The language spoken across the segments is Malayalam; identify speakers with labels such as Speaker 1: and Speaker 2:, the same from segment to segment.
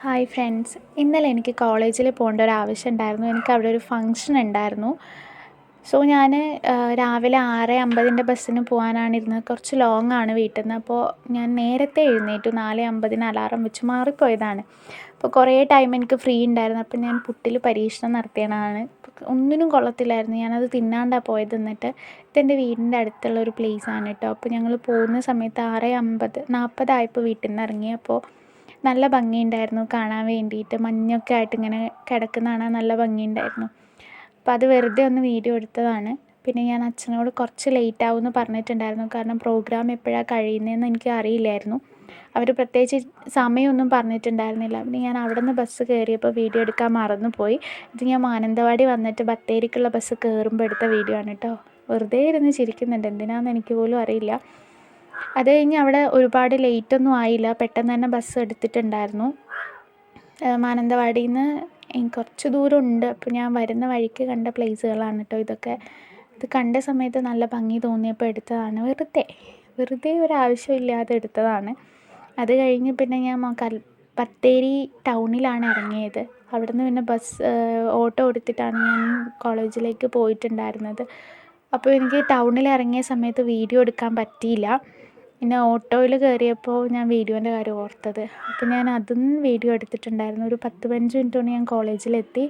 Speaker 1: ഹായ് ഫ്രണ്ട്സ്, ഇന്നലെ എനിക്ക് കോളേജിൽ പോകേണ്ട ഒരു ആവശ്യം ഉണ്ടായിരുന്നു. എനിക്ക് അവിടെ ഒരു ഫംഗ്ഷൻ ഉണ്ടായിരുന്നു. സോ ഞാൻ രാവിലെ 6:50 ബസ്സിന് പോകാനാണ് ഇരുന്നത്. കുറച്ച് ലോങ് ആണ് വീട്ടിൽ നിന്ന്. അപ്പോൾ ഞാൻ നേരത്തെ എഴുന്നേറ്റു. 4:50 അലാറം വെച്ച് മാറിപ്പോയതാണ്. അപ്പോൾ കുറേ ടൈം എനിക്ക് ഫ്രീ ഉണ്ടായിരുന്നു. അപ്പോൾ ഞാൻ പുട്ടിൽ പരീക്ഷണം നടത്തിയതാണ്. ഒന്നിനും കൊള്ളത്തില്ലായിരുന്നു. ഞാനത് തിന്നാണ്ടാണ് പോയത്. എന്നിട്ട് ഇതെൻ്റെ വീടിൻ്റെ അടുത്തുള്ള ഒരു പ്ലേസാണ് കേട്ടോ. അപ്പോൾ ഞങ്ങൾ പോകുന്ന സമയത്ത് 6:40 ആയപ്പോൾ വീട്ടിൽ നിന്ന് ഇറങ്ങി. അപ്പോൾ നല്ല ഭംഗിയുണ്ടായിരുന്നു കാണാൻ വേണ്ടിയിട്ട്. മഞ്ഞൊക്കെ ആയിട്ട് ഇങ്ങനെ കിടക്കുന്ന കാണാൻ നല്ല ഭംഗിയുണ്ടായിരുന്നു. അപ്പോൾ അത് വെറുതെ ഒന്ന് വീഡിയോ എടുത്തതാണ്. പിന്നെ ഞാൻ അച്ഛനോട് കുറച്ച് ലേറ്റ് ആവുമെന്ന് പറഞ്ഞിട്ടുണ്ടായിരുന്നു. കാരണം പ്രോഗ്രാം എപ്പോഴാണ് കഴിയുന്നതെന്ന് എനിക്ക് അറിയില്ലായിരുന്നു. അവർ പ്രത്യേകിച്ച് സമയമൊന്നും പറഞ്ഞിട്ടുണ്ടായിരുന്നില്ല. പിന്നെ ഞാൻ അവിടെ നിന്ന് ബസ് കയറിയപ്പോൾ വീഡിയോ എടുക്കാൻ മറന്നുപോയി. ഇത് ഞാൻ മാനന്തവാടി വന്നിട്ട് ബത്തേരിക്കുള്ള ബസ് കയറുമ്പോൾ എടുത്ത വീഡിയോ ആണ് കേട്ടോ. വെറുതെ ഇരുന്ന് ചിരിക്കുന്നുണ്ട്, എന്തിനാണെന്ന് എനിക്ക് പോലും അറിയില്ല. അത് കഴിഞ്ഞ് അവിടെ ഒരുപാട് ലേറ്റൊന്നും ആയില്ല. പെട്ടെന്ന് തന്നെ ബസ് എടുത്തിട്ടുണ്ടായിരുന്നു. മാനന്തവാടിയിൽ നിന്ന് കുറച്ച് ദൂരമുണ്ട്. അപ്പോൾ ഞാൻ വരുന്ന വഴിക്ക് കണ്ട പ്ലേസുകളാണ് കേട്ടോ ഇതൊക്കെ. ഇത് കണ്ട സമയത്ത് നല്ല ഭംഗി തോന്നിയപ്പോൾ എടുത്തതാണ്. വെറുതെ ഒരാവശ്യമില്ലാതെ എടുത്തതാണ്. അത് കഴിഞ്ഞ് പിന്നെ ഞാൻ ബത്തേരി ടൗണിലാണ് ഇറങ്ങിയത്. അവിടുന്ന് പിന്നെ ഓട്ടോ എടുത്തിട്ടാണ് ഞാൻ കോളേജിലേക്ക് പോയിട്ടുണ്ടായിരുന്നത്. അപ്പോൾ എനിക്ക് ടൗണിൽ ഇറങ്ങിയ സമയത്ത് വീഡിയോ എടുക്കാൻ പറ്റിയില്ല. പിന്നെ ഓട്ടോയിൽ കയറിയപ്പോൾ ഞാൻ വീഡിയോൻ്റെ കാര്യം ഓർത്തത്. അപ്പോൾ ഞാൻ അതും വീഡിയോ എടുത്തിട്ടുണ്ടായിരുന്നു. ഒരു 10-15 മിനിറ്റ് കൊണ്ട് ഞാൻ കോളേജിലെത്തി.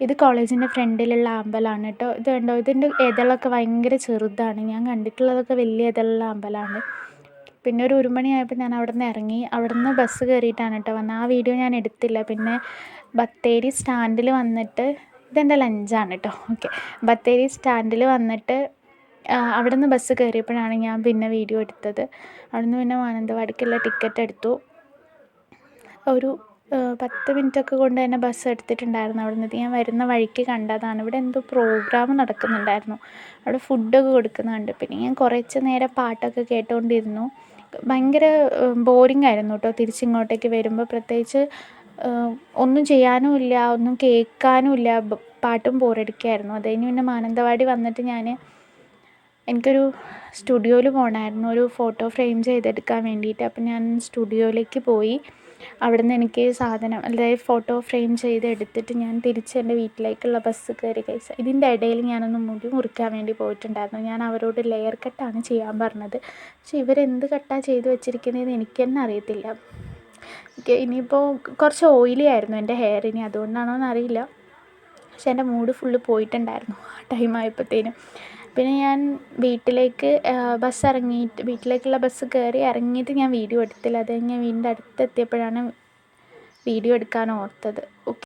Speaker 1: ഇത് കോളേജിൻ്റെ ഫ്രണ്ടിലുള്ള അമ്പലമാണ് കേട്ടോ. ഇത് കണ്ടോ, ഇതിൻ്റെ ഇതളൊക്കെ ഭയങ്കര ചെറുതാണ്. ഞാൻ കണ്ടിട്ടുള്ളതൊക്കെ വലിയ ഇതളുള്ള അമ്പലമാണ്. പിന്നെ ഒരു 1 മണിയായപ്പോൾ ഞാൻ അവിടെ നിന്ന് ഇറങ്ങി. അവിടെ നിന്ന് ബസ് കയറിയിട്ടാണ് കേട്ടോ വന്നത്. ആ വീഡിയോ ഞാൻ എടുത്തില്ല. പിന്നെ ബത്തേരി സ്റ്റാൻഡിൽ വന്നിട്ട് ഇതെൻ്റെ ലഞ്ചാണ് കേട്ടോ. ഓക്കെ, ബത്തേരി സ്റ്റാൻഡിൽ വന്നിട്ട് അവിടെ നിന്ന് ബസ് കയറിയപ്പോഴാണ് ഞാൻ പിന്നെ വീഡിയോ എടുത്തത്. അവിടെ നിന്ന് പിന്നെ മാനന്തവാടിക്കുള്ള ടിക്കറ്റ് എടുത്തു. ഒരു 10 മിനിറ്റൊക്കെ കൊണ്ട് തന്നെ ബസ് എടുത്തിട്ടുണ്ടായിരുന്നു. അവിടെ നിന്ന് ഞാൻ വരുന്ന വഴിക്ക് കണ്ടതാണ്. ഇവിടെ എന്തോ പ്രോഗ്രാം നടക്കുന്നുണ്ടായിരുന്നു. അവിടെ ഫുഡൊക്കെ കൊടുക്കുന്നുണ്ട്. പിന്നെ ഞാൻ കുറച്ച് നേരം പാട്ടൊക്കെ കേട്ടുകൊണ്ടിരുന്നു. ഭയങ്കര ബോറിംഗ് ആയിരുന്നു കേട്ടോ തിരിച്ചിങ്ങോട്ടേക്ക് വരുമ്പോൾ. പ്രത്യേകിച്ച് ഒന്നും ചെയ്യാനുമില്ല, ഒന്നും കേൾക്കാനുമില്ല. പാട്ടും ബോറടിക്കായിരുന്നു. അത് കഴിഞ്ഞ് പിന്നെ മാനന്തവാടി വന്നിട്ട് എനിക്കൊരു സ്റ്റുഡിയോയിൽ പോകണമായിരുന്നു, ഒരു ഫോട്ടോ ഫ്രെയിം ചെയ്തെടുക്കാൻ വേണ്ടിയിട്ട്. അപ്പം ഞാൻ സ്റ്റുഡിയോയിലേക്ക് പോയി. അവിടെ നിന്ന് എനിക്ക് അതായത് ഫോട്ടോ ഫ്രെയിം ചെയ്തെടുത്തിട്ട് ഞാൻ തിരിച്ച് എൻ്റെ വീട്ടിലേക്കുള്ള ബസ് കയറി. ഇതിൻ്റെ ഇടയിൽ ഞാനൊന്ന് മുടി മുറിക്കാൻ വേണ്ടി പോയിട്ടുണ്ടായിരുന്നു. ഞാൻ അവരോട് ലെയർ കട്ടാണ് ചെയ്യാൻ പറഞ്ഞത്. പക്ഷേ ഇവരെന്ത് കട്ടാണ് ചെയ്ത് വെച്ചിരിക്കുന്നതെന്ന് എനിക്ക് തന്നെ അറിയത്തില്ല. ഇനിയിപ്പോൾ കുറച്ച് ഓയിലി ആയിരുന്നു എൻ്റെ ഹെയർ. ഇനി അതുകൊണ്ടാണോ എന്നറിയില്ല. പക്ഷെ എൻ്റെ മൂഡ് ഫുള്ള് പോയിട്ടുണ്ടായിരുന്നു ആ ടൈം ആയപ്പോഴത്തേനും. പിന്നെ ഞാൻ വീട്ടിലേക്കുള്ള ബസ് കയറി ഇറങ്ങിയിട്ട് ഞാൻ വീഡിയോ എടുത്തില്ല. അത് കഴിഞ്ഞ് വീടിൻ്റെ അടുത്തെത്തിയപ്പോഴാണ് വീഡിയോ എടുക്കാൻ ഓർത്തത്. ഓക്കെ.